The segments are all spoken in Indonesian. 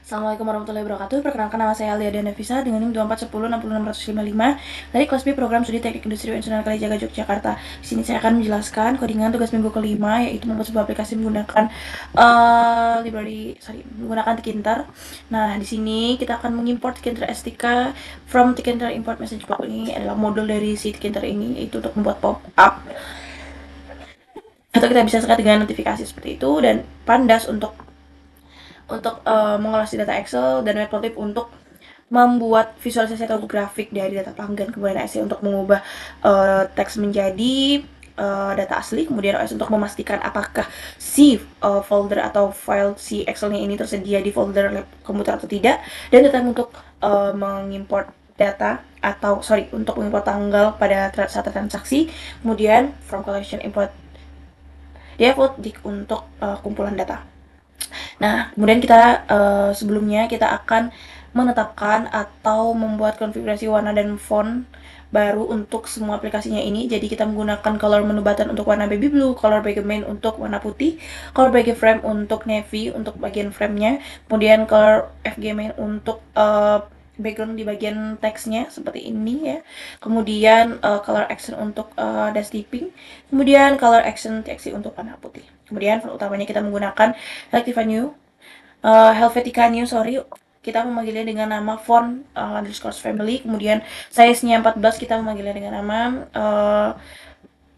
Assalamualaikum warahmatullahi wabarakatuh. Perkenalkan nama saya Alia Danavisa dengan NIM 2410 dari kelas B program studi Teknik Industri Internasional Kalijaga Yogyakarta. Di sini saya akan menjelaskan codingan tugas minggu kelima, yaitu membuat sebuah aplikasi menggunakan menggunakan Tkinter. Nah, di sini kita akan mengimport Tkinter STK from Tkinter import message box. Ini adalah modul dari si Tkinter ini, yaitu untuk membuat pop-up atau kita bisa sekat dengan notifikasi seperti itu, dan Pandas untuk mengolah data Excel, dan Matplotlib untuk membuat visualisasi atau grafik dari data pelanggan, kemudian SE untuk mengubah teks menjadi data asli, kemudian OS untuk memastikan apakah si folder atau file si Excelnya ini tersedia di folder lab komputer atau tidak, dan data untuk mengimport data untuk mengimport tanggal pada saat transaksi, kemudian from collection import default dik untuk kumpulan data. Nah, kemudian sebelumnya kita akan menetapkan atau membuat konfigurasi warna dan font baru untuk semua aplikasinya ini. Jadi kita menggunakan color menu button untuk warna baby blue, color background main untuk warna putih, color background frame untuk navy untuk bagian framenya, kemudian color FG main untuk background di bagian teksnya seperti ini ya. Kemudian color accent untuk dusty pink, kemudian color accent TXT untuk warna putih. Kemudian font utamanya kita menggunakan Helvetica New, kita memanggilnya dengan nama font underscore family. Kemudian size-nya 14, kita memanggilnya dengan nama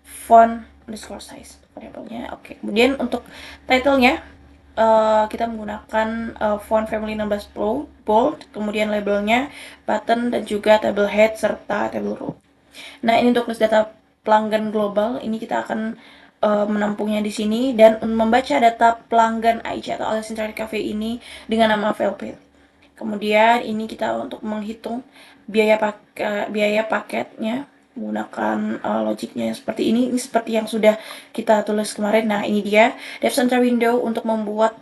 font underscore size variabelnya. Oke. Kemudian untuk title-nya kita menggunakan font family 16 bold, kemudian labelnya button dan juga table head serta table row. Nah, ini untuk list data pelanggan global, ini kita akan menampungnya di sini dan membaca data pelanggan AIC atau Alice Internet Cafe ini dengan nama file. Kemudian ini kita untuk menghitung biaya paketnya menggunakan logiknya seperti ini. Ini seperti yang sudah kita tulis kemarin. Nah, ini dia Dev Center window untuk membuat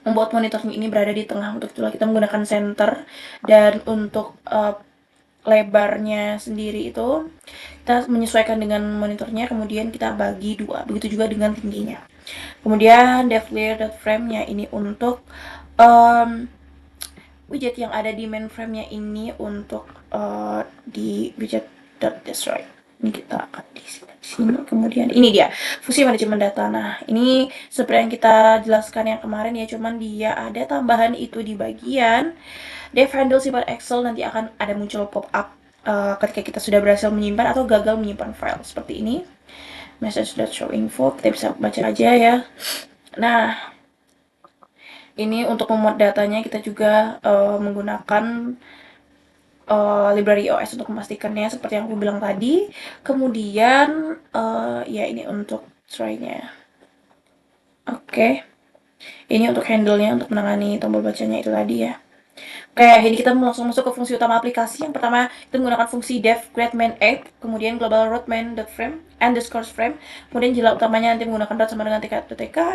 monitornya ini berada di tengah. Untuk itulah kita menggunakan center, dan untuk lebarnya sendiri itu kita menyesuaikan dengan monitornya, kemudian kita bagi dua, begitu juga dengan tingginya. Kemudian devlayer.frame-nya ini untuk widget yang ada di main frame-nya ini untuk di widget.destroy. Ini kita akan di sini. Kemudian ini dia fungsi manajemen data. Nah, ini seperti yang kita jelaskan yang kemarin ya, cuman dia ada tambahan itu di bagian dev handle sifat Excel. Nanti akan ada muncul pop-up ketika kita sudah berhasil menyimpan atau gagal menyimpan file seperti ini. Message.show info, kita bisa baca aja ya. Nah, ini untuk memuat datanya kita juga menggunakan library OS untuk memastikannya seperti yang aku bilang tadi. Kemudian ya ini untuk try-nya. Oke. Ini untuk handle-nya untuk menangani tombol bacanya itu tadi ya. Oke, ini kita langsung masuk ke fungsi utama aplikasi. Yang pertama, kita menggunakan fungsi dev create main app, kemudian global root main.frame underscore frame, kemudian jila utamanya nanti menggunakan dot sama dengan tk,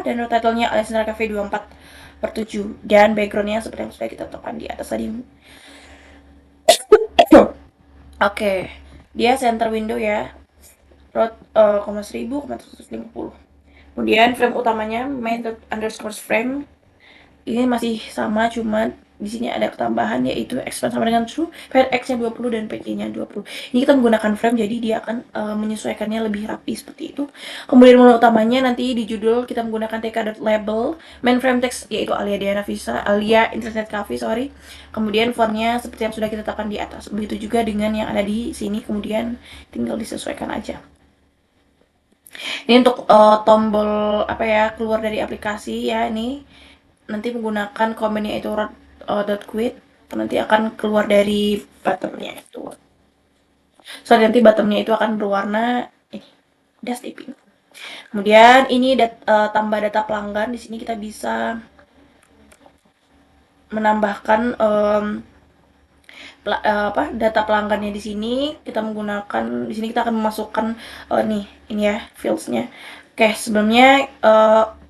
dan root title-nya Alexandra Cafe 24/7, dan background-nya seperti yang sudah kita tetapkan di atas tadi. Oke, dia center window ya, root 1000,150. Kemudian frame utamanya main underscore frame, ini masih sama, cuma di sini ada tambahan yaitu expand sama dengan true, x-nya 20 dan pg-nya 20. Ini kita menggunakan frame, jadi dia akan menyesuaikannya lebih rapi seperti itu. Kemudian menu utamanya nanti di judul kita menggunakan tk.label, main frame text yaitu Alia Danavisa, Alia Internet Cafe, Kemudian fontnya seperti yang sudah kita tetapkan di atas. Begitu juga dengan yang ada di sini, kemudian tinggal disesuaikan aja. Ini untuk tombol keluar dari aplikasi ya, ini nanti menggunakan komennya itu .quit, nanti akan keluar dari buttonnya itu. Nanti buttonnya itu akan berwarna ini, dusty pink. Kemudian ini tambah data pelanggan. Di sini kita bisa menambahkan data pelanggannya di sini. Kita menggunakan di sini kita akan memasukkan ini ya fields-nya. Oke, sebelumnya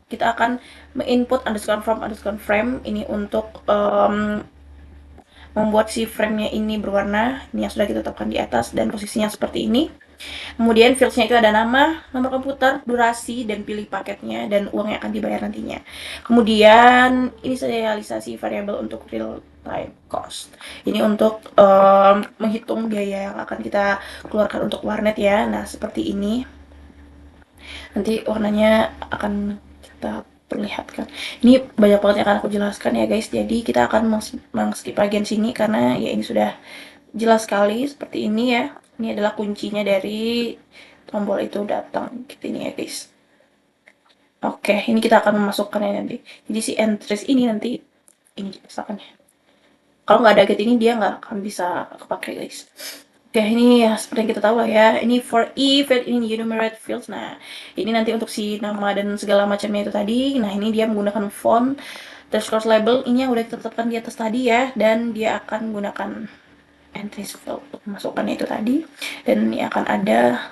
kita akan menginput underscore from underscore frame ini untuk membuat si frame-nya ini berwarna. Ini yang sudah kita tetapkan di atas dan posisinya seperti ini. Kemudian fields-nya itu ada nama, nomor komputer, durasi, dan pilih paketnya, dan uang yang akan dibayar nantinya. Kemudian inisialisasi variabel untuk real time cost. Ini untuk menghitung biaya yang akan kita keluarkan untuk warnet ya. Nah, seperti ini. Nanti warnanya akan kita perlihatkan. Ini banyak banget yang akan aku jelaskan ya guys. Jadi kita akan mengskip bagian sini karena ya ini sudah jelas sekali seperti ini ya. Ini adalah kuncinya dari tombol itu datang gitu ini ya guys. Oke, ini kita akan memasukkannya nanti. Jadi si entries ini nanti ini misalkan ya. Kalau nggak ada get ini dia nggak akan bisa kepake guys. Oke, ini ya seperti yang kita tahu lah ya. Ini for if, ini enumerate fields. Nah, ini nanti untuk si nama dan segala macamnya itu tadi. Nah, ini dia menggunakan font, underscore label. Ini yang udah ditetapkan di atas tadi ya. Dan dia akan menggunakan entries field untuk memasukkannya itu tadi. Dan ini akan ada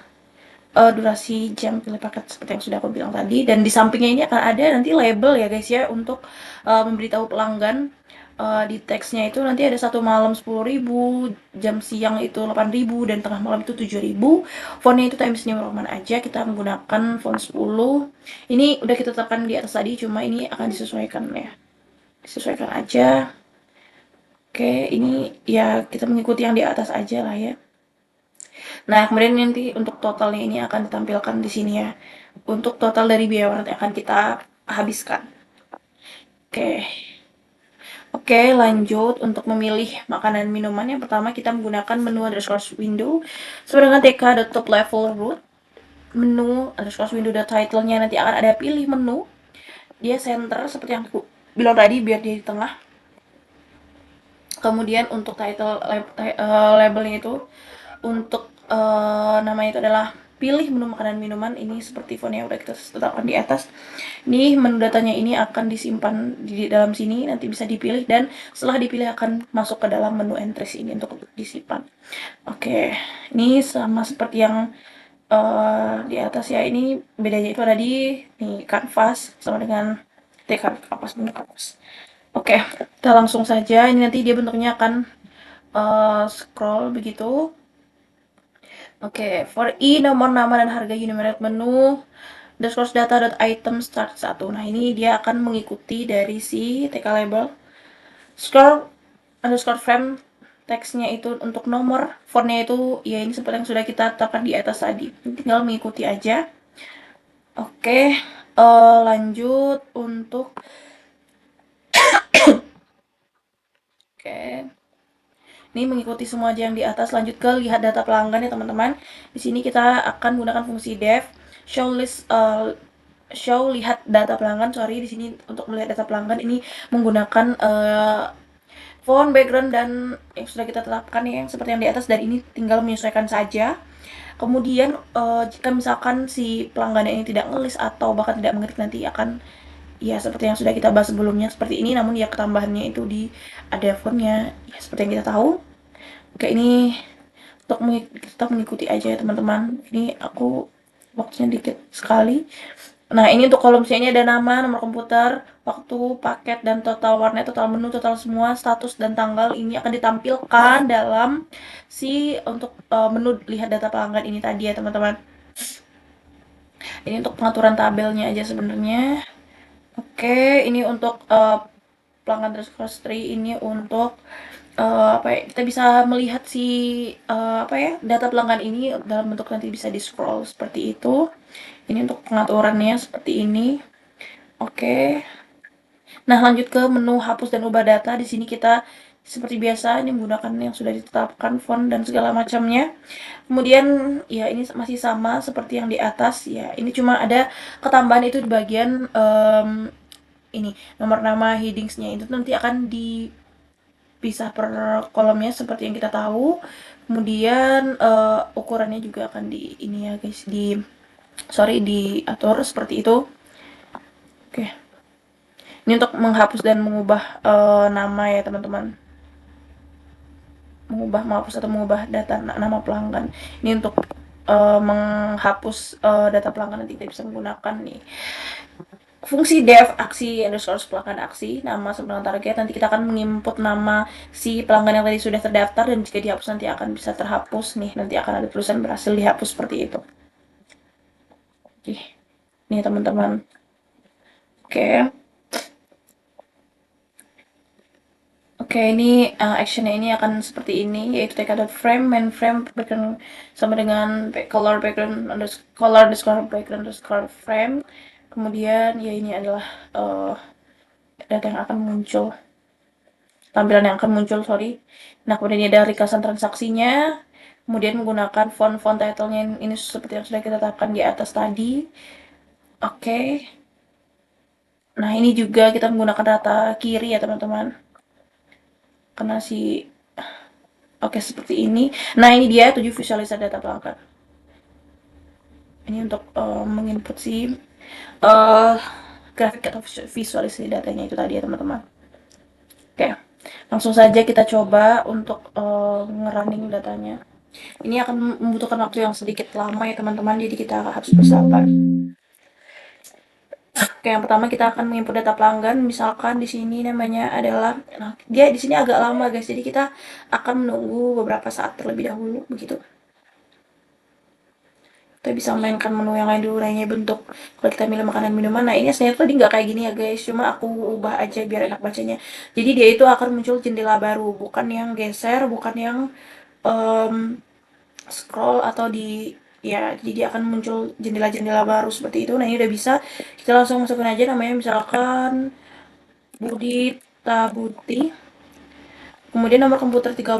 durasi jam pilih paket seperti yang sudah aku bilang tadi. Dan di sampingnya ini akan ada nanti label ya guys ya. Untuk memberitahu pelanggan di teksnya itu nanti ada satu malam 10.000, jam siang itu 8.000, dan tengah malam itu 7.000. Fontnya itu Times New Roman aja, kita menggunakan font 10. Ini udah kita tetapkan di atas tadi, cuma ini akan disesuaikan ya. Disesuaikan aja. Oke, ini ya kita mengikuti yang di atas aja lah ya. Nah, kemudian nanti untuk totalnya ini akan ditampilkan di sini ya. Untuk total dari biaya warnet yang akan kita habiskan. Oke. Oke, lanjut untuk memilih makanan minuman. Yang pertama kita menggunakan menu underscore window sama dengan tk.top level root. Menu underscore window title-nya nanti akan ada pilih menu. Dia center seperti yang aku bilang tadi biar dia di tengah. Kemudian untuk title labelnya itu untuk namanya itu adalah pilih menu makanan minuman. Ini seperti font yang udah kita tetapkan di atas. Ini menu datanya ini akan disimpan di dalam sini, nanti bisa dipilih dan setelah dipilih akan masuk ke dalam menu entries ini untuk disimpan. Oke, ini sama seperti yang di atas ya. Ini bedanya itu ada di nih canvas sama dengan canvas menu canvas. Oke, kita langsung saja. Ini nanti dia bentuknya akan scroll begitu. Oke, for i nomor nama dan harga enumerate menu underscore data.item start 1. Nah, ini dia akan mengikuti dari si TK label. Scroll underscore frame teksnya itu untuk nomor, fontnya itu ya ini seperti yang sudah kita tetapkan di atas tadi. Tinggal mengikuti aja. Oke, lanjut untuk oke. Ini mengikuti semua aja yang di atas. Lanjut ke lihat data pelanggan ya teman-teman. Di sini kita akan menggunakan fungsi def show list show lihat data pelanggan. Sorry, di sini untuk melihat data pelanggan ini menggunakan font, background, dan yang sudah kita tetapkan ya, yang seperti yang di atas, dan ini tinggal menyesuaikan saja. Kemudian jika misalkan si pelanggan ini tidak ngelis atau bahkan tidak mengetik, nanti akan ya seperti yang sudah kita bahas sebelumnya seperti ini, namun ya ketambahannya itu di ada fontnya ya seperti yang kita tahu. Oke, ini untuk tetap mengikuti aja ya teman-teman. Ini aku waktunya dikit sekali. Nah, ini untuk kolom C ini ada nama, nomor komputer, waktu, paket, dan total warnet, total menu, total semua, status, dan tanggal. Ini akan ditampilkan dalam si untuk menu lihat data pelanggan ini tadi ya teman-teman. Ini untuk pengaturan tabelnya aja sebenarnya. Oke, ini untuk pelanggan terus ini untuk apa ya, kita bisa melihat si apa ya, data pelanggan ini dalam bentuk nanti bisa di scroll seperti itu. Ini untuk pengaturannya seperti ini. Oke. Nah, lanjut ke menu hapus dan ubah data. Di sini kita seperti biasa ini menggunakan yang sudah ditetapkan font dan segala macamnya. Kemudian ya ini masih sama seperti yang di atas ya. Ini cuma ada ketambahan itu di bagian ini nomor nama headingsnya itu nanti akan dipisah per kolomnya seperti yang kita tahu. Kemudian ukurannya juga akan di ini ya guys, diatur seperti itu. Oke. Ini untuk menghapus dan mengubah nama ya teman-teman. Menghapus atau mengubah data nama pelanggan. Ini untuk menghapus data pelanggan nanti kita bisa menggunakan nih fungsi def aksi underscore pelanggan aksi, nama sebelum target. Nanti kita akan menginput nama si pelanggan yang tadi sudah terdaftar, dan jika dihapus nanti akan bisa terhapus nih, nanti akan ada tulisan berhasil dihapus seperti itu. Oke, nih teman-teman. Oke. Oke, ini actionnya ini akan seperti ini, yaitu tk.frame, main frame background sama dengan color underscore background underscore frame. Kemudian ya ini adalah data yang akan muncul, tampilan yang akan muncul, sorry. Nah, kemudian ini ada ringkasan transaksinya. Kemudian menggunakan font title-nya ini seperti yang sudah kita tetapkan di atas tadi. Oke. Nah, ini juga kita menggunakan data kiri ya teman-teman. Karena si Oke, seperti ini. Nah, ini dia 7 visualisasi data pelanggan. Ini untuk menginput si grafik atau visualisasi datanya itu tadi ya teman-teman. Oke, langsung saja kita coba untuk ngerunning datanya. Ini akan membutuhkan waktu yang sedikit lama ya teman-teman, jadi kita harus bersabar. Oke, yang pertama kita akan menginput data pelanggan. Misalkan di sini namanya adalah, nah, dia di sini agak lama guys, jadi kita akan menunggu beberapa saat terlebih dahulu begitu. Kita bisa mainkan menu yang lain dulu, lainnya bentuk kalau kita milih makanan minuman. Nah, ini sebenarnya tadi nggak kayak gini ya guys, cuma aku ubah aja biar enak bacanya. Jadi dia itu akan muncul jendela baru, bukan yang geser, bukan yang um, scroll atau di, ya, jadi dia akan muncul jendela-jendela baru seperti itu. Nah, ini udah bisa, kita langsung masukin aja namanya, misalkan Budi Tabuti, kemudian nomor komputer 30,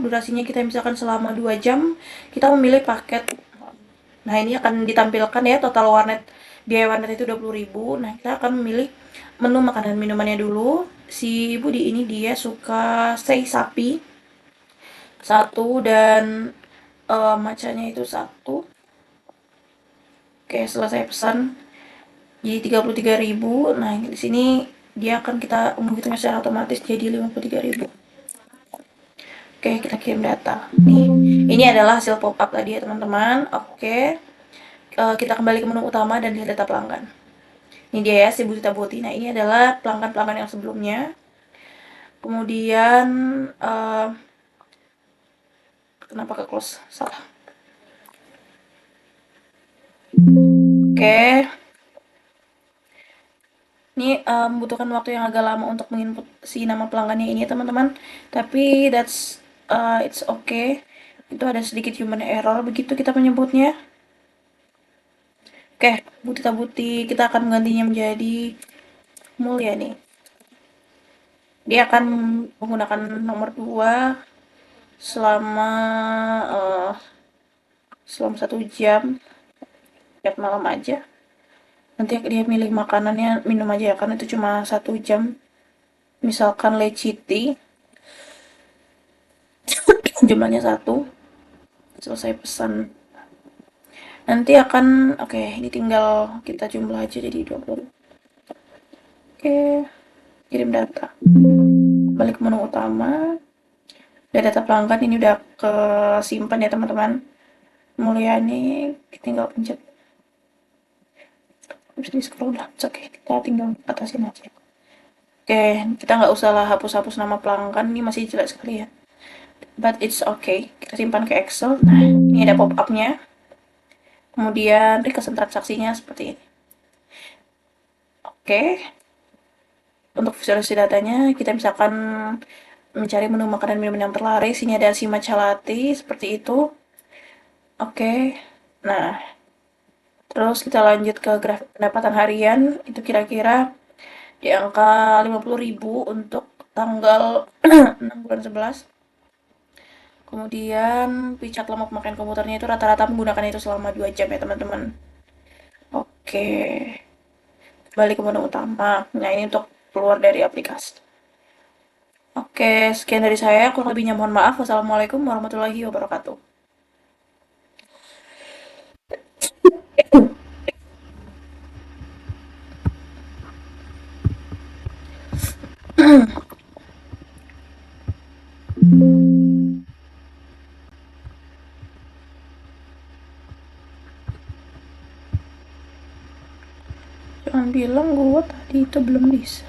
durasinya kita misalkan selama 2 jam, kita memilih paket. Nah, ini akan ditampilkan ya total warnet, biaya warnet itu 20.000. Nah, kita akan memilih menu makanan minumannya dulu. Si Budi ini dia suka sei sapi satu, dan macanya itu satu. Oke, selesai pesan. Jadi 33.000. Nah, di sini dia akan kita menghitungnya secara otomatis jadi 53.000. Oke, kita kirim data. Nih, ini adalah hasil pop up tadi ya teman-teman. Oke, kita kembali ke menu utama dan lihat data pelanggan. Ini dia ya, si Buta Boti. Nah, ini adalah pelanggan-pelanggan yang sebelumnya. Kemudian kenapa ke close? Salah. Oke. Ini membutuhkan waktu yang agak lama untuk menginput si nama pelanggannya ini ya teman-teman. Tapi it's okay. Itu ada sedikit human error begitu kita menyebutnya. Oke, Buti Tabuti kita akan menggantinya menjadi Mulia nih. Dia akan menggunakan nomor 2 selama uh, selama 1 jam, tiap malam aja. Nanti dia milih makanannya, minum aja ya, karena itu cuma 1 jam. Misalkan leciti, jumlahnya 1, selesai pesan. Nanti akan, oke, ini tinggal kita jumlah aja jadi 20. Oke, kirim data. Balik ke menu utama. Udah data pelanggan ini udah kesimpan ya teman-teman. Mulyani, tinggal pencet. Bisa di scroll lah, oke, kita tinggal atasin aja. Oke, kita nggak usah lah hapus-hapus nama pelanggan, ini masih jelek sekali ya. But it's okay, kita simpan ke Excel. Nah, ini ada pop-up-nya. Kemudian ringkasan transaksinya seperti ini. Oke, untuk visualisasi datanya, kita misalkan mencari menu makanan minuman yang terlaris. Ini ada si matcha latte, seperti itu. Oke, nah, terus kita lanjut ke grafik pendapatan harian. Itu kira-kira di angka 50.000 untuk tanggal 6 bulan 11. Kemudian picat lama pemakaian komputernya itu rata-rata menggunakan itu selama 2 jam ya teman-teman. Oke, balik ke menu utama. Nah, ini untuk keluar dari aplikasi. Oke, sekian dari saya. Kurang lebihnya mohon maaf. Wassalamualaikum warahmatullahi wabarakatuh. jangan bilang gua tadi itu belum bisa.